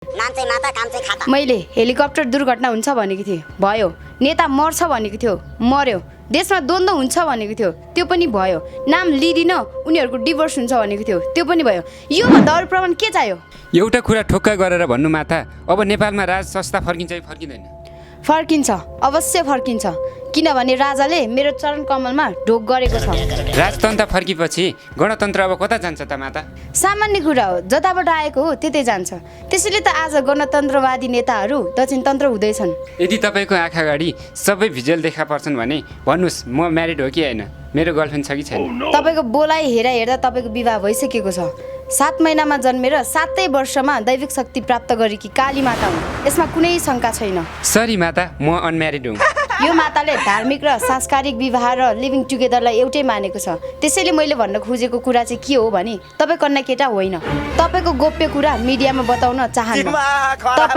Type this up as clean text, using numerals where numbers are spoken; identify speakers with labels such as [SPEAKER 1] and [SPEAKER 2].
[SPEAKER 1] नाम चाहिँ माता काम चाहिँ खाता।
[SPEAKER 2] मैले हेलिकप्टर दुर्घटना हुन्छ भनेको थिएँ, भयो। नेता मर्छ भनेको थियो, मर्यो। देशमा द्वन्द्व हुन्छ भनेको थियो, त्यो पनि भयो। नाम लिदिन उनीहरूको डिभोर्स हुन्छ भनेको थियो, त्यो पनि भयो। यो भन्दा अरू प्रमाण के चाहियो?
[SPEAKER 3] एउटा कुरा ठोक्क गरेर भन्नु माता, अब नेपालमा राज संस्था फर्किन्छ कि फर्किँदैन?
[SPEAKER 2] फर्किन्छ, अवश्य फर्किन्छ। किनभने राजाले मेरो चरण कमलमा ढोक गरेको छ।
[SPEAKER 3] राजतन्त्र फर्किपछि गणतन्त्र अब कता जान्छ त माता?
[SPEAKER 2] सामान्य कुरा हो, जताबाट आएको हो त्यतै जान्छ। त्यसैले त आज गणतन्त्रवादी नेताहरू दक्षिणतन्त्र हुँदैछन्।
[SPEAKER 3] यदि तपाईँको आँखा अगाडि सबै भिजुअल देखा पर्छन् भने भन्नुहोस्, म म्यारिड हो कि होइन, मेरो गर्लफ्रेन्ड छ कि छैन?
[SPEAKER 2] तपाईँको बोलाइ हेर्दा तपाईँको विवाह भइसकेको छ। 7 महिनामा जन्मेर 7 वर्षमा दैविक शक्ति प्राप्त गरेकी काली माता हुन्, यसमा कुनै शङ्का छैन।
[SPEAKER 3] सरी माता, म अनम्यारिड हुँ।
[SPEAKER 2] यो माताले धार्मिक र सांस्कारिक विवाह र लिभिङ टुगेदरलाई एउटै मानेको छ। त्यसैले मैले भन्न खोजेको कुरा चाहिँ के हो भने तपाईँ कन्या केटा होइन। तपाईँको गोप्य कुरा मिडियामा बताउन चाहन्न।